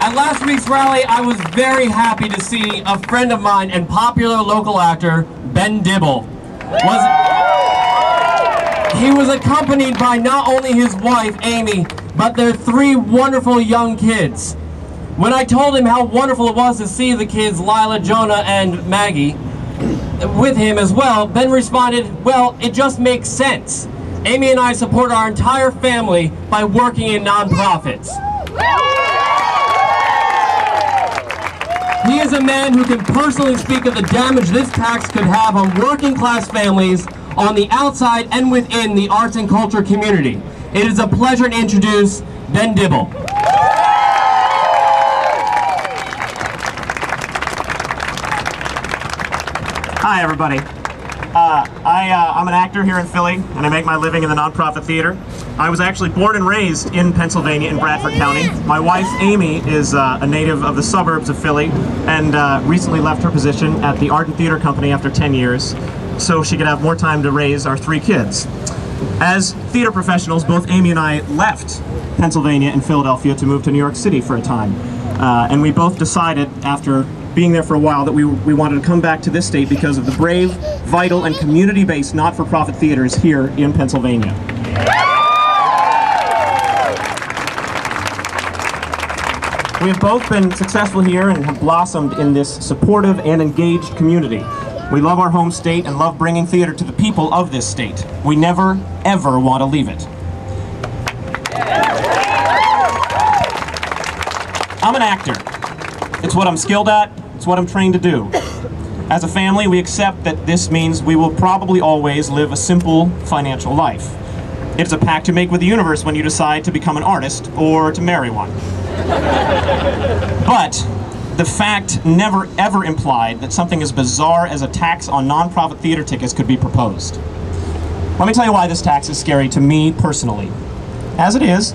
At last week's rally, I was very happy to see a friend of mine and popular local actor, BenDibble. He was accompanied by not only his wife, Amy, but their 3 wonderful young kids. When I told him how wonderful it was to see the kids, Lila, Jonah, and Maggie, with him as well, Ben responded, "Well, it just makes sense. Amy and I support our entire family by working in nonprofits." He is a man who can personally speak of the damage this tax could have on working class families on the outside and within the arts and culture community. It is a pleasure to introduce BenDibble. Hi, everybody. I'm an actor here in Philly, and I make my living in the nonprofit theater. I was actually born and raised in Pennsylvania, in Bradford County. My wife, Amy, is a native of the suburbs of Philly, and recently left her position at the Art and Theater Company after 10 years, so she could have more time to raise our 3 kids. As theater professionals, both Amy and I left Pennsylvania and Philadelphia to move to New York City for a time. And we both decided, after being there for a while, that we wanted to come back to this state because of the brave, vital, and community-based not-for-profit theaters here in Pennsylvania. We have both been successful here and have blossomed in this supportive and engaged community. We love our home state and love bringing theater to the people of this state. We never, ever want to leave it. I'm an actor. It's what I'm skilled at. It's what I'm trained to do. As a family, we accept that this means we will probably always live a simple financial life. It's a pact you make with the universe when you decide to become an artist or to marry one. But the fact never ever implied that something as bizarre as a tax on nonprofit theater tickets could be proposed. Let me tell you why this tax is scary to me personally. As it is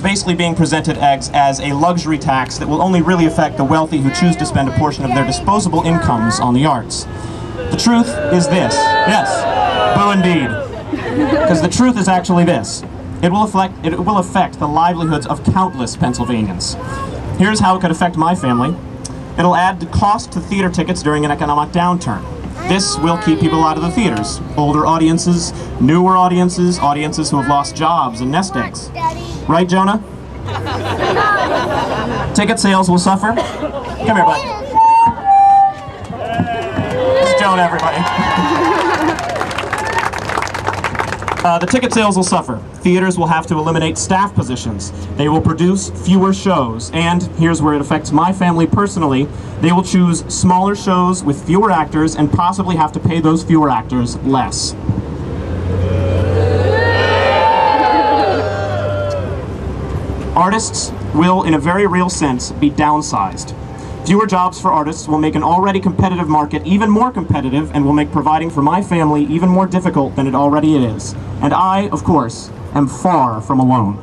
basically being presented as a luxury tax that will only really affect the wealthy who choose to spend a portion of their disposable incomes on the arts. The truth is this. Yes, boo indeed. Because the truth is actually this. It will affect the livelihoods of countless Pennsylvanians. Here's how it could affect my family. It'll add the cost to theater tickets during an economic downturn. This will keep people out of the theaters. Older audiences, newer audiences, audiences who have lost jobs and nest eggs. Right, Jonah? Ticket sales will suffer. Come here, bud. This is Jonah, everybody. The ticket sales will suffer. Theaters will have to eliminate staff positions. They will produce fewer shows. And here's where it affects my family personally. They will choose smaller shows with fewer actors and possibly have to pay those fewer actors less. Artists will, in a very real sense, be downsized. Fewer jobs for artists will make an already competitive market even more competitive and will make providing for my family even more difficult than it already is. And I, of course, am far from alone.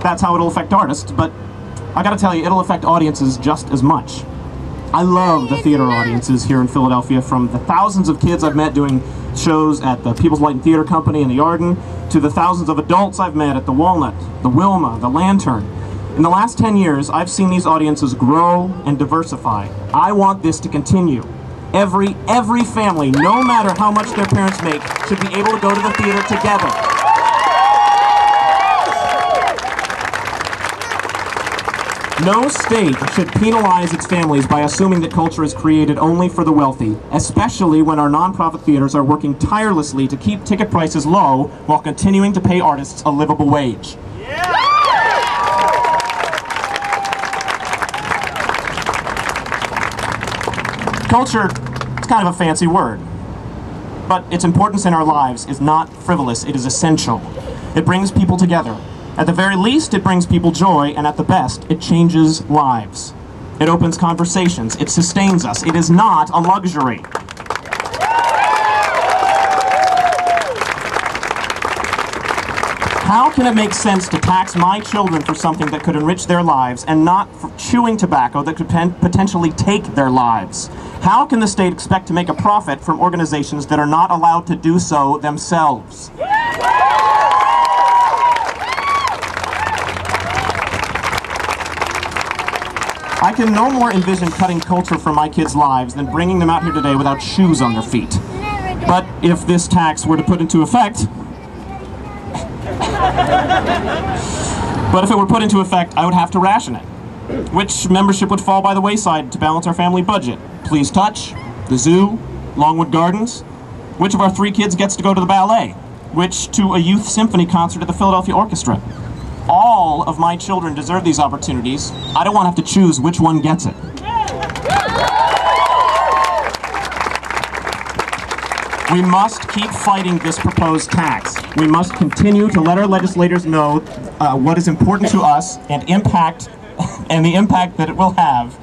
That's how it'll affect artists, but I gotta tell you, it'll affect audiences just as much. I love the theater audiences here in Philadelphia, from the thousands of kids I've met doing shows at the People's Light and Theater Company in the Arden, to the thousands of adults I've met at the Walnut, the Wilma, the Lantern. In the last 10 years, I've seen these audiences grow and diversify. I want this to continue. Every family, no matter how much their parents make, should be able to go to the theater together. No state should penalize its families by assuming that culture is created only for the wealthy, especially when our nonprofit theaters are working tirelessly to keep ticket prices low while continuing to pay artists a livable wage. Culture, it's kind of a fancy word, but its importance in our lives is not frivolous, it is essential. It brings people together. At the very least, it brings people joy, and at the best, it changes lives. It opens conversations, it sustains us. It is not a luxury. How can it make sense to tax my children for something that could enrich their lives and not for chewing tobacco that could potentially take their lives? How can the state expect to make a profit from organizations that are not allowed to do so themselves? I can no more envision cutting culture from my kids' lives than bringing them out here today without shoes on their feet. But if this tax were to put into effect, I would have to ration it. Which membership would fall by the wayside to balance our family budget? Please Touch, the zoo, Longwood Gardens? Which of our 3 kids gets to go to the ballet? Which to a youth symphony concert at the Philadelphia Orchestra? All of my children deserve these opportunities. I don't want to have to choose which one gets it. We must keep fighting this proposed tax. We must continue to let our legislators know what is important to us and the impact that it will have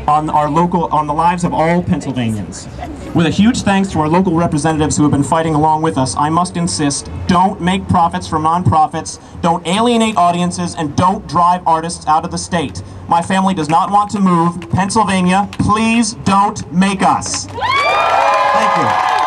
on the lives of all Pennsylvanians. With a huge thanks to our local representatives who have been fighting along with us, I must insist, don't make profits from nonprofits, don't alienate audiences, and don't drive artists out of the state. My family does not want to move. Pennsylvania, please don't make us. Thank you.